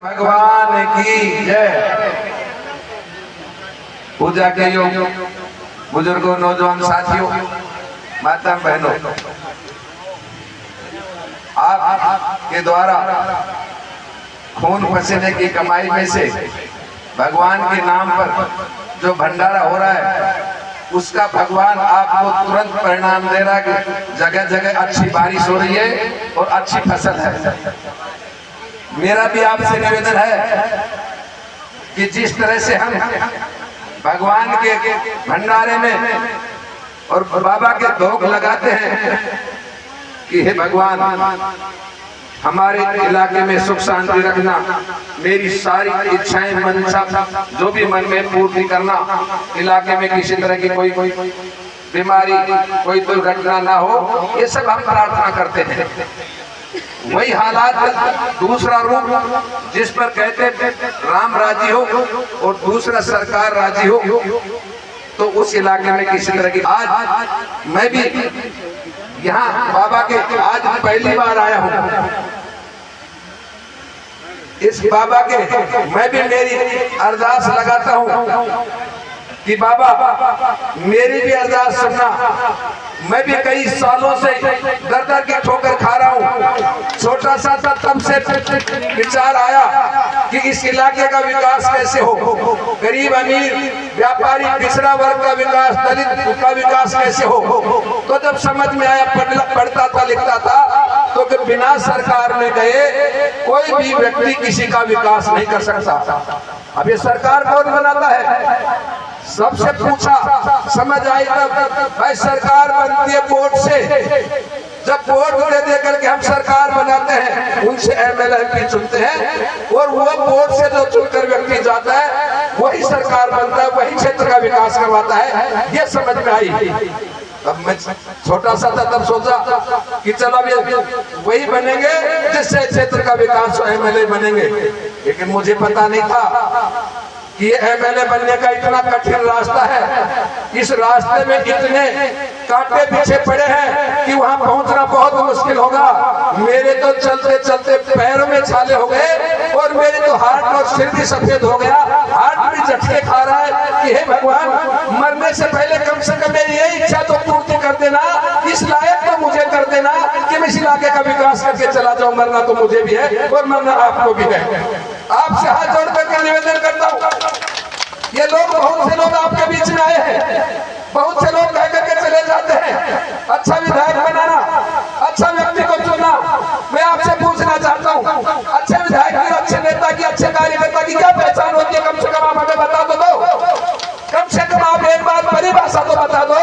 भगवान की जय। पूजा के योग बुजुर्गों, नौजवान साथियों, माता बहनों, आपके द्वारा खून पसीने की कमाई में से भगवान के नाम पर जो भंडारा हो रहा है उसका भगवान आपको तुरंत परिणाम दे रहा है। जगह जगह अच्छी बारिश हो रही है और अच्छी फसल है। मेरा भी आपसे निवेदन है कि जिस तरह से हम भगवान के भंडारे में और बाबा के भोग लगाते हैं कि हे भगवान हमारे इलाके में सुख शांति रखना, मेरी सारी इच्छाएं मनसा जो भी मन में पूर्ति करना, इलाके में किसी तरह की कोई बीमारी, कोई दुर्घटना ना हो, ये सब हम प्रार्थना करते हैं। वही हालात दूसरा रूप जिस पर कहते राम राजी हो और दूसरा सरकार राजी हो, तो उस इलाके में किसी तरह की आज मैं भी यहाँ बाबा के आज पहली बार आया हूँ। इस बाबा के मैं भी मेरी अरदास लगाता हूँ कि बाबा मेरी भी अरदास सुनना। मैं भी कई सालों से दर दर की ठोकर खा रहा हूँ। छोटा सा था तब से विचार आया कि इस इलाके का विकास कैसे हो, गरीब अमीर व्यापारी पिछड़ा वर्ग का विकास, दलित का विकास कैसे हो। तो जब समझ में आया, पढ़ता था लिखता था, तो कि बिना सरकार में गए कोई भी व्यक्ति किसी का विकास नहीं कर सकता। अब ये सरकार कौन बनाता है? सबसे पूछा, समझ आई तब भाई सरकार बनती है वोट से। जब वोट दे करके हम सरकार बनाते हैं, उनसे एमएलए चुनते हैं और वो वोट से जो चुनकर व्यक्ति जाता है वही सरकार बनता है, वही क्षेत्र का विकास करवाता है। ये समझ में आई। तब मैं छोटा सा था तब सोचा कि चलो अब वही बनेंगे जिससे क्षेत्र का विकास हो, एमएलए बनेंगे। लेकिन मुझे पता नहीं था कि ये एमएलए बनने का इतना कठिन रास्ता है। इस रास्ते में इतने कांटे पीछे पड़े हैं कि वहां पहुंचना बहुत मुश्किल होगा। मेरे तो चलते चलते पैरों में छाले हो गए और मेरे तो हाथ और सिर भी सफेद हो गया। हाथ भी झटके खा रहा है कि हे भगवान मरने से पहले कम से कम मेरी यही इच्छा तो पूर्ति कर देना, इस लायक तो मुझे कर देना कि मैं इस इलाके का विकास करके चला जाऊं। मरना तो मुझे भी है और मरना आपको भी है। आपसे हाथ जोड़ करके निवेदन करता हूँ, ये लोग बहुत से लोग आपके बीच में आए हैं, बहुत से लोग कह करके चले जाते हैं अच्छा विधायक बनाना, अच्छा व्यक्ति को चुनना। मैं आपसे पूछना चाहता हूँ, अच्छे विधायक की, अच्छे नेता की, अच्छे कार्यकर्ता की क्या पहचान होती है? कम से कम आप हमें बता दो। कम से कम आप एक बात परिभाषा तो बता दो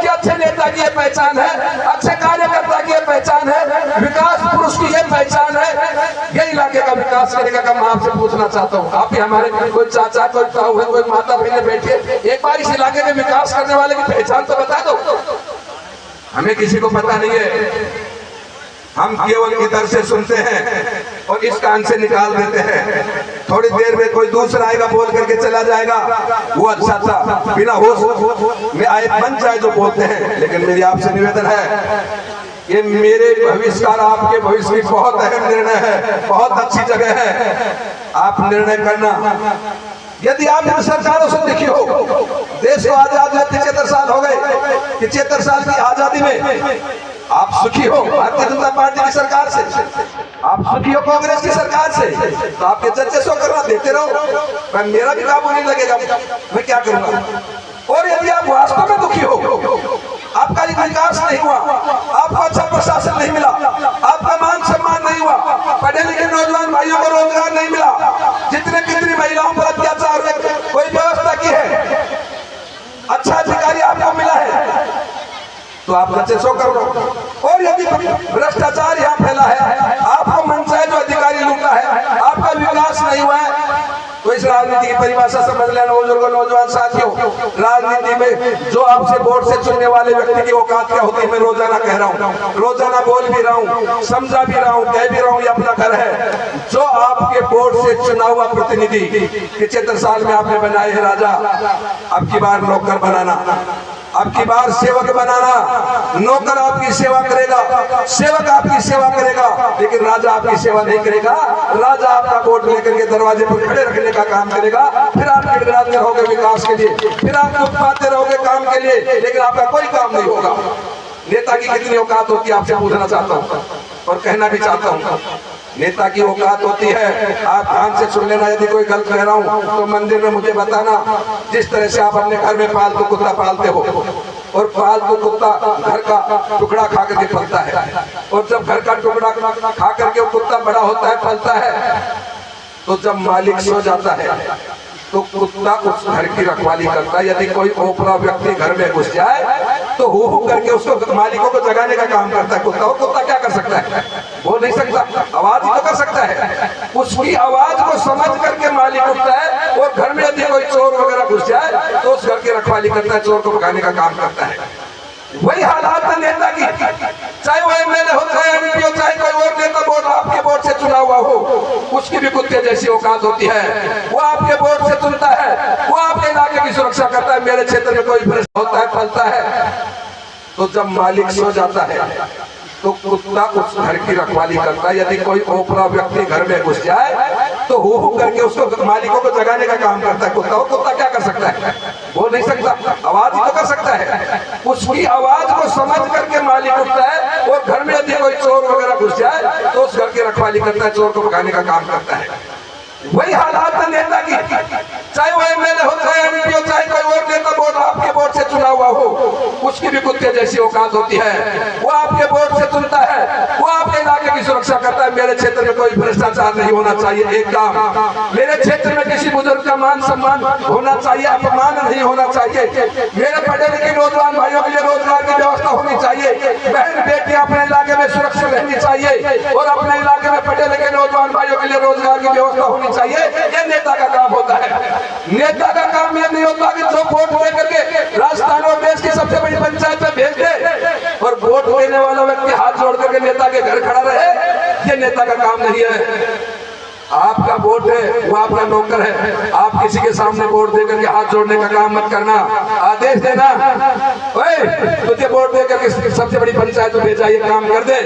कि अच्छे नेता की ये पहचान है, अच्छे कार्यकर्ता की ये पहचान है, विकास पुरुष की ये पहचान है। ये इलाके का विकास करेगा का मैं आपसे पूछना चाहता हूँ। आप ही हमारे कोई चाचा, कोई ताऊ है, कोई माता बहने बैठे, एक बार इस इलाके में विकास करने वाले की पहचान तो बता दो। हमें किसी को पता नहीं है, हम केवल इधर से सुनते हैं और इस कान से निकाल देते हैं। थोड़ी देर में कोई दूसरा आएगा, बोल करके चला जाएगा, वो अच्छा था, बिना होश में आए बन जाए जो बोलते हैं। लेकिन मेरी आपसे निवेदन है, ये मेरे भविष्य का आपके भविष्य की बहुत अहम निर्णय है, बहुत अच्छी जगह है। आप निर्णय करना। यदि आप इन सरकारों से दुखी हो, देश को आजाद हुए 73 साल हो गए, 73 साल की आजादी में आप सुखी हो भारतीय जनता पार्टी की सरकार से, आप सुखी हो कांग्रेस की सरकार से, तो आपके चर्चे सो करना देते रहो। पर मेरा भी काबू नहीं लगेगा, मैं क्या करूंगा? और यदि आप वास्तव में दुखी हो, आपका विकास नहीं हुआ, आपको अच्छा प्रशासन नहीं मिला, आपका मान सम्मान नहीं हुआ, पढ़े लिखे नौजवान भाइयों को रोजगार नहीं मिला, जितने कितनी महिलाओं पर अत्याचार कोई व्यवस्था की है, अच्छा अधिकारी आपको मिला है, तो आप बच्चे सो कर लो। और यदि भ्रष्टाचार यहाँ फैला है, आपको मनचाहे जो अधिकारी लूटा है, आपका विकास नहीं हुआ है, तो इस राजनीति की परिभाषा समझ लेना बुजुर्गों, नौजवान साथियों। राजनीति में जो आपसे वोट से चुनने वाले व्यक्ति की औकात क्या होती है, मैं रोजाना कह रहा हूँ, रोजाना बोल भी रहा हूँ, समझा भी रहा हूँ, कह भी रहा हूँ, ये अपना घर है। जो आपके वोट से चुना हुआ प्रतिनिधि 75 साल में आपने बनाए हैं राजा, अब की बार नौकर बनाना। आपकी बार सेवक बनाना, नौकर आपकी सेवा करेगा, सेवक आपकी सेवा करेगा, लेकिन राजा आपकी सेवा नहीं करेगा। राजा आपका वोट लेकर के दरवाजे पर खड़े रखने का काम करेगा, फिर आप गिड़गिड़ाते रहोगे विकास के लिए, फिर आप पाते रहोगे काम के लिए, लेकिन आपका कोई काम नहीं होगा। नेता की कितनी औकात होती है आपसे पूछना चाहता हूँ और कहना भी चाहता हूँ। नेता की औकात होती है, आप ध्यान से सुन लेना, यदि कोई गलत कह रहा हूँ तो मंदिर में मुझे बताना। जिस तरह से आप अपने घर में पालतू कुत्ता पालते हो और पालतू कुत्ता घर का टुकड़ा खा करके पलता है, और जब घर का टुकड़ा खा करके वो कुत्ता बड़ा होता है, पलता है, तो जब मालिक सो जाता है तो कुत्ता उस घर की रखवाली करता है। यदि कोई ओपरा व्यक्ति घर में घुस जाए तो हु करके उसको मालिकों को जगाने का काम करता है कुत्ता। और कुत्ता क्या कर सकता है? बोल नहीं सकता, आवाज ही तो कर सकता है। उसकी आवाज को समझ करके मालिक उठता है, और घर में यदि कोई चोर वगैरह घुस जाए तो उस घर की रखवाली करता है, चोर को भगाने का काम करता है। वही हालात है नेता की, चाहे वो एमएलए हो, चाहे एमपी हो, चाहे कोई और नेता वोट आपके वोट से चुना हुआ हो, उसकी भी कुत्ते जैसी औकात होती है। वो आपके वोट से चुनता है, वो आपके इलाके की सुरक्षा करता है। मेरे क्षेत्र में कोई भ्रष्ट होता है, फलता है, तो जब मालिक सो जाता है तो कुत्ता उस घर की रखवाली करता है। यदि कोई ओपरा व्यक्ति घर में घुस जाए तो हु करके उसको मालिकों को जगाने का काम करता है कुत्ता। और कुत्ता क्या कर सकता है? बोल नहीं सकता, आवाज ही तो कर सकता है। उसकी आवाज को समझ करके मालिक उठता है, और घर में यदि कोई चोर वगैरह घुस जाए तो उस घर की रखवाली करता है, चोर को भगाने का काम करता है। वही हालात है नेता की, चाहे वो एमएलए हो, चाहे एमपी हो, चाहे कोई और नेता वोट आपके वोट से चुना हुआ हो, उसकी भी कुत्ते जैसी औकात होती है। वो आपके वोट से चुनता है, वो आपके इलाके की सुरक्षा करता है। मेरे क्षेत्र में कोई भ्रष्टाचार नहीं होना चाहिए, एक काम। मेरे क्षेत्र में किसी बुजुर्ग का मान सम्मान होना चाहिए, अपमान नहीं होना चाहिए। मेरे पढ़े लिखे नौजवान भाइयों के लिए रोजगार की व्यवस्था होनी चाहिए। बहन बेटियां अपने इलाके में सुरक्षित रहनी चाहिए, और अपने इलाके में पढ़े लिखे नौजवान भाइयों के लिए रोजगार की व्यवस्था होनी चाहिए। ये नेता का काम होता है। नेता का काम ये नहीं होता कि जो वोट लेकर के राजस्थान और देश की सबसे बड़ी पंचायत में भेज दे और वोट लेने वाला व्यक्ति हाथ जोड़ करके नेता के घर खड़ा रहे। ये नेता का काम नहीं है। आपका वोट है, वो आपका नौकर है। आप किसी के सामने वोट देकर के हाथ जोड़ने का काम मत करना, आदेश देना, ओए तुझे वोट देकर के सबसे बड़ी पंचायत में भेजा, ये काम कर दे,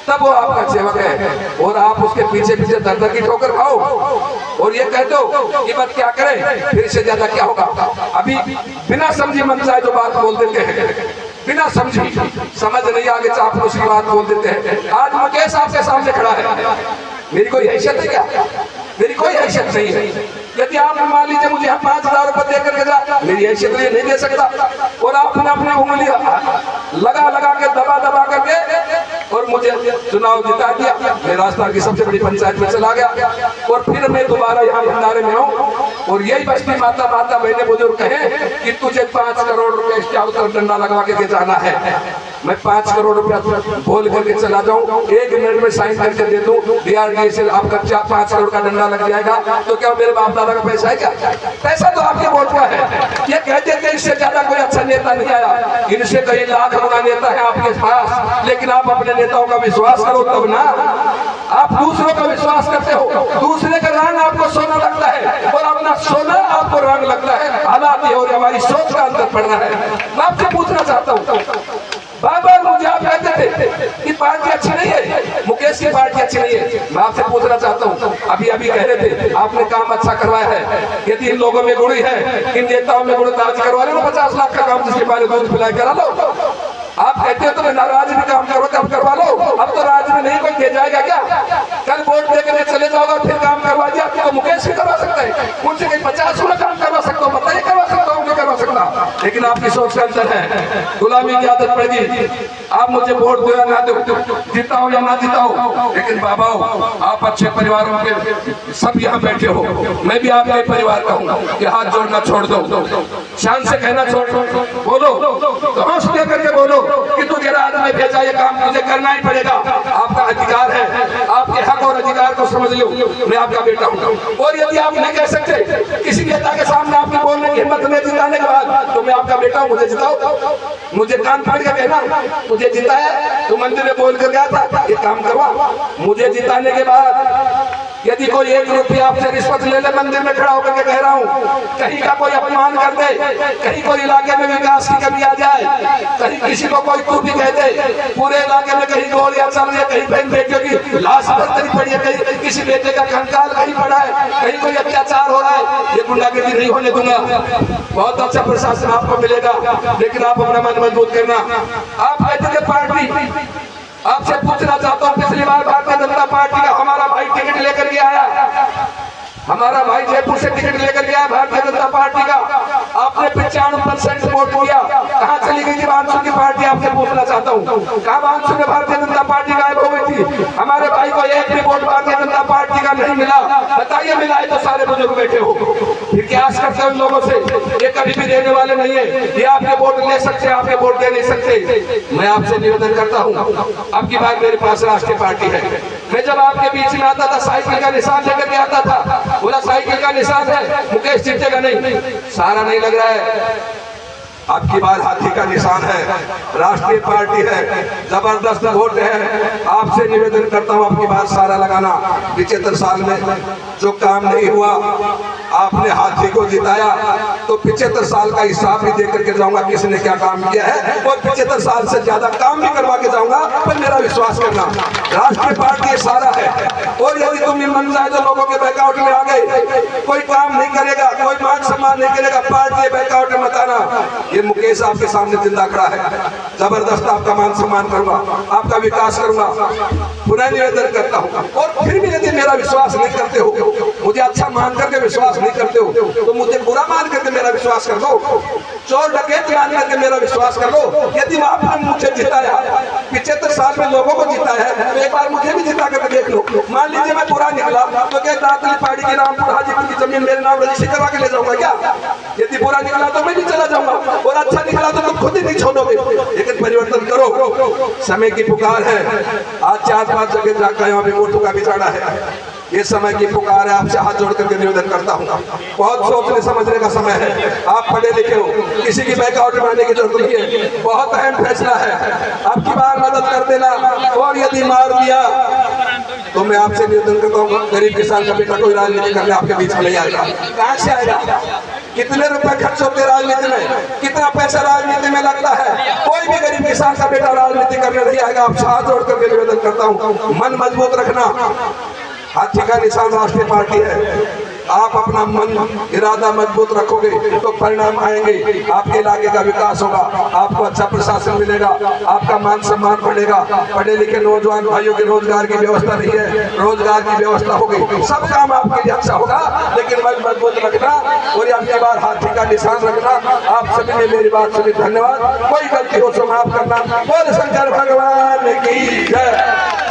तब वो आपका सेवक है। और आप उसके पीछे पीछे दर दर की ठोकर खाओ और ये कह दो कि बात क्या करें, फिर से ज्यादा क्या होगा। अभी बिना समझी मन चाहे जो बात बोल देते हैं, बिना समझी, समझ नहीं आगे चापलूस की बात बोल देते हैं। आज मुकेश आपके सामने खड़ा है, मेरी कोई हैसियत है क्या? मेरी कोई हैसियत नहीं है। यदि आप मान लीजिए मुझे 5,000 रुपए देकर के जा, मेरी हैसियत नहीं दे सकता। और आपने अपनी उंगली लगा लगा के दबा दबा करके और मुझे चुनाव जिता दिया, मैं राजस्थान की सबसे बड़ी पंचायत में चला गया, और फिर मैं दोबारा यहाँ भंडारे में आऊँ और यही बस्ती माता माता मैंने बुजुर्ग कहे कि तुझे 5 करोड़ रुपए क्या उत्तर डंडा लगवा के जाना है। मैं 5 करोड़ रुपया बोल करके चला जाऊँ, 1 मिनट में साइन करके दे दूँ, DRDA से आपका 5 करोड़ का डंडा लग जाएगा, तो क्या मेरे बाप दादा का पैसा है क्या? पैसा तो आपके वोट का है। ये कहते थे इससे ज्यादा कोई अच्छा नेता नहीं आया, इनसे कई लाख गुना नेता है आपके पास, लेकिन आप अपने नेताओं का विश्वास करो तब ना। आप दूसरों का विश्वास करते हो, दूसरे का रंग आपको सोना लगता है और अपना सोना आपको रंग लगता है। हालात ये और हमारी सोच का अंतर पड़ रहा है। मैं आपसे पूछना चाहता हूँ, बाबा मुझे आप कहते थे कि पार्टी अच्छी नहीं है, मुकेश की पार्टी अच्छी नहीं है। मैं आपसे पूछना चाहता हूँ, अभी अभी कह रहे थे आपने काम अच्छा करवाया है, यदि इन लोगों में गुण है, इन नेताओं में गुण ताज करवा लो, 50 लाख का काम जिसके बारे में दूध पिलाई करा लो। आप कहते हो तो नाराज भी काम करो तब करवा लो, अब तो राज में नहीं कोई दे जाएगा क्या? कल वोट देकर चले जाओगे फिर काम करवा दिया, तो मुकेश भी करवा सकता है, उनसे कहीं 50 काम करवा सकता हूँ, बताइए करवा सकता हूँ, नहीं करवा सकता। लेकिन आपकी सोच का अंतर है, गुलामी की आदत पड़ गई। आप मुझे वोट दो या ना दो, जिताओ या ना जिताओ, लेकिन बाबा आप अच्छे परिवारों के सब यहाँ बैठे हो, मैं भी आपके परिवार का हूँ, कि हाथ जोड़ना छोड़ दो, शान से कहना छोड़ दो, बोलो तो हौस दे करके बोलो कि तुझे राज में भेजा, ये काम मुझे करना ही पड़ेगा। आपका अधिकार है, आपके हक और अधिकार को समझ लो, मैं आपका बेटा हूँ। और यदि आप नहीं कह सकते किसी नेता के सामने आपकी बोलने की हिम्मत नहीं जिताने के बाद, तो मैं आपका बेटा हूँ, मुझे जिताओ। मुझे कान फाड़ के कहना मुझे जिताया, तो मंदिर में बोल कर गया था ये काम करवा। मुझे जिताने के बाद यदि कोई 1 रुपया आपसे रिश्वत ले ले, मंदिर में खड़ा होकर के कह रहा हूँ, कहीं का कोई अपमान कर दे, कहीं कोई इलाके में विकास की कमी आ जाए, कहीं किसी को कोई तू भी कह दे, पूरे इलाके में कहीं गोलियां चल रही है, कहीं बहन बेटियों की लाश बरतरी पड़ी है, कहीं किसी बेटे का कंकाल कहीं पड़ा है, कहीं कोई अत्याचार हो रहा है, ये गुंडागिरी नहीं होने दूंगा। बहुत अच्छा प्रशासन आपको मिलेगा, लेकिन आप अपना मन मजबूत करना। आप कहते थे पार्टी, आपसे पूछना चाहता हूँ, पिछली बार भारतीय जनता पार्टी का हमारा भाई टिकट लेकर के आया, हमारा भाई जयपुर से टिकट लेकर के आया भारतीय जनता पार्टी का, आपने 95% वोट किया। कहाँ चली गई थी बांसुर की पार्टी? आपसे पूछना चाहता हूँ, कहाँ बांसुर में भारतीय जनता पार्टी गायब हो गई थी? हमारे भाई को एक भी वोट भारतीय जनता पार्टी का नहीं मिला। बताइए, मिला है तो सारे बुजुर्ग बैठे हो, फिर क्या आस करते हो इन लोगों से? ये कभी भी देने वाले नहीं है, ये आपके वोट ले सकते, आपके वोट दे नहीं सकते। मैं आपसे निवेदन करता हूँ, अब की बार मेरे पास राष्ट्रीय पार्टी है। मैं जब आपके बीच में आता था, साइकिल का निशान लेकर के आता था, बोला साइकिल का निशान है, मुकेश जीतेगा नहीं। सारा नहीं लग रहा है, अब की बार हाथी का निशान है, राष्ट्रीय पार्टी है, जबरदस्त वोट है। आपसे निवेदन करता हूं, अब की बार सारा लगाना। 75 साल में जो काम नहीं हुआ, आपने हाथी को जिताया, तो 75 साल का हिसाब भी देकर के जाऊंगा किसने क्या काम किया है, और 75 साल से ज्यादा काम भी करवा के जाऊंगा। पर मेरा विश्वास करना, राष्ट्रीय पार्टी सारा है, और यदि तुम मन जाए तो लोगों के बैकआउट में आ गए, कोई काम नहीं करेगा, कोई मान सम्मान नहीं करेगा, पार्टी बैकआउट में मत आना। ये मुकेश आपके सामने जिंदा खड़ा है, जबरदस्त आपका मान सम्मान करूंगा, आपका विकास करूंगा। पुनः निवेदन करता हूं, और फिर भी यदि मेरा विश्वास नहीं करते हो, मुझे अच्छा मान करके विश्वास नहीं करते हो, तो मुझे बुरा मान करके मेरा विश्वास कर दो, चोर डकैत मान करके मेरा विश्वास कर लो। यदि आपने मुझे जिताया, 75 साल में लोगों को जिताया है, तो एक बार मुझे भी जिता करके देख लो। मान लीजिए मैं बुरा निकला, तो क्या दातली पहाड़ी की रामपुर हाजीपुर की जमीन मेरे नाम रजिस्ट्री करवा के ले जाऊंगा क्या? यदि बुरा निकला तो मैं भी चला जाऊंगा, और अच्छा निकला तो तुम खुद ही नहीं छोड़ोगे। लेकिन परिवर्तन करो, समय की पुकार है। आज 4-5 जगह जाकर यहाँ पे वोटों का बिछाड़ा है, ये समय की पुकार है। आपसे हाथ जोड़ करके निवेदन करता हूँ, बहुत सोचने समझने का समय है। आप पढ़े लिखे हो, किसी की बैकआउट में आने की जरूरत नहीं है, बहुत अहम फैसला है। आपकी बार मदद कर देना, और यदि मार दिया तो मैं आपसे निवेदन करता हूँ, गरीब किसान का बेटा कोई राजनीति करने आपके बीच में नहीं आएगा। कहाँ से आएगा? कितने रुपए खर्च होते हैं राजनीति में, कितना पैसा राजनीति में लगता है? कोई भी गरीब किसान का बेटा राजनीति करने नहीं आएगा। आपसे हाथ जोड़ करके निवेदन करता हूँ, मन मजबूत रखना। हाथी का निशान राष्ट्रीय पार्टी है, आप अपना मन इरादा मजबूत रखोगे तो परिणाम आएंगे, आपके इलाके का विकास होगा, आपको अच्छा प्रशासन मिलेगा, आपका मान सम्मान बढ़ेगा। पढ़े लिखे नौजवान भाइयों के रोजगार की व्यवस्था नहीं है, रोजगार की व्यवस्था होगी, सब काम आपके लिए अच्छा होगा। लेकिन मन मजबूत रखना, और आपकी बार हाथी का निशान रखना। आप सभी ने मेरी बात सुनी, धन्यवाद। कोई गलती हो तो माफ करना। बोल शंकर भगवान की जय।